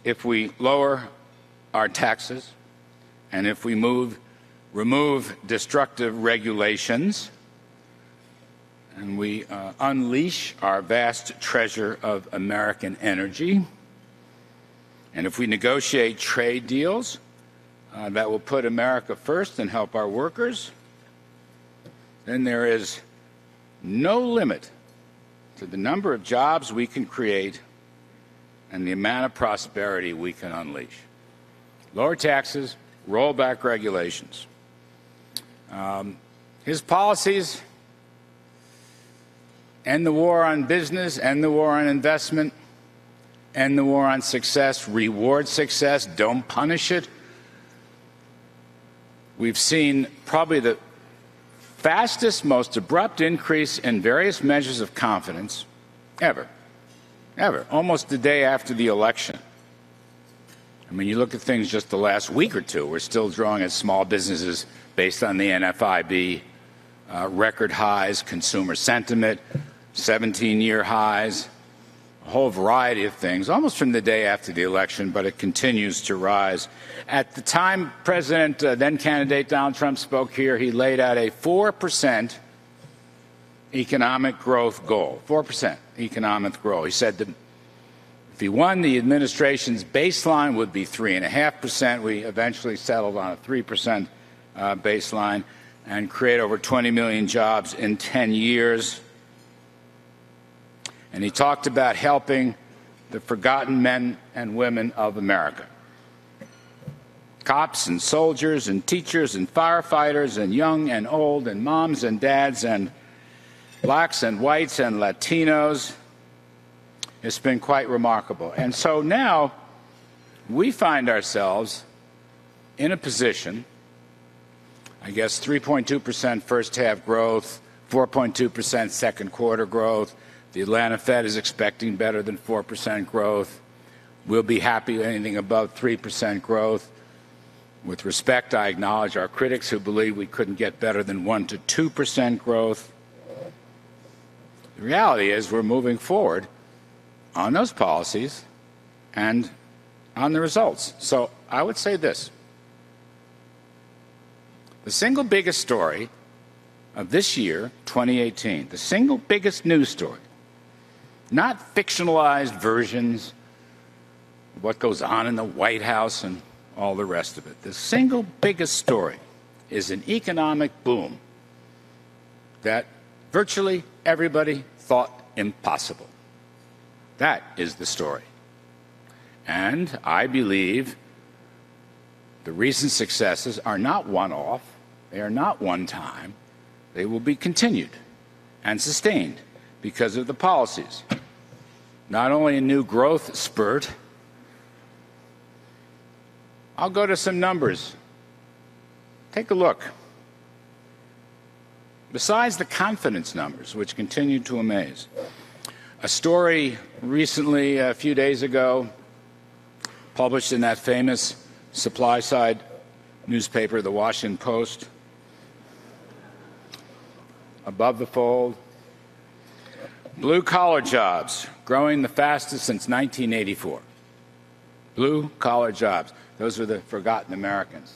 if we lower our taxes and if we remove destructive regulations and we unleash our vast treasure of American energy, and if we negotiate trade deals that will put America first and help our workers, then there is no limit to the number of jobs we can create and the amount of prosperity we can unleash. Lower taxes, roll back regulations. His policies end the war on business, end the war on investment, end the war on success, reward success, don't punish it. We've seen probably the fastest, most abrupt increase in various measures of confidence ever, almost the day after the election. I mean, you look at things just the last week or two, we're still drawing at small businesses based on the NFIB, record highs, consumer sentiment, 17-year highs, a whole variety of things, almost from the day after the election, but it continues to rise. At the time then candidate Donald Trump spoke here, he laid out a 4% economic growth goal, 4% economic growth. He said that if he won, the administration's baseline would be 3.5%. We eventually settled on a 3% baseline and create over 20 million jobs in 10 years. And he talked about helping the forgotten men and women of America. Cops and soldiers and teachers and firefighters and young and old and moms and dads and blacks and whites and Latinos. It's been quite remarkable. And so now we find ourselves in a position, I guess 3.2% first half growth, 4.2% second quarter growth. The Atlanta Fed is expecting better than 4% growth. We'll be happy with anything above 3% growth. With respect, I acknowledge our critics who believe we couldn't get better than 1 to 2% growth. The reality is we're moving forward on those policies and on the results. So I would say this. The single biggest story of this year, 2018, the single biggest news story, not fictionalized versions of what goes on in the White House and all the rest of it. The single biggest story is an economic boom that virtually everybody thought impossible. That is the story. And I believe the recent successes are not one-off. They are not one-time. They will be continued and sustained because of the policies. Not only a new growth spurt. I'll go to some numbers. Take a look. Besides the confidence numbers, which continue to amaze, a story recently, a few days ago, published in that famous supply-side newspaper, The Washington Post, above the fold, blue-collar jobs growing the fastest since 1984. Blue-collar jobs. Those are the forgotten Americans.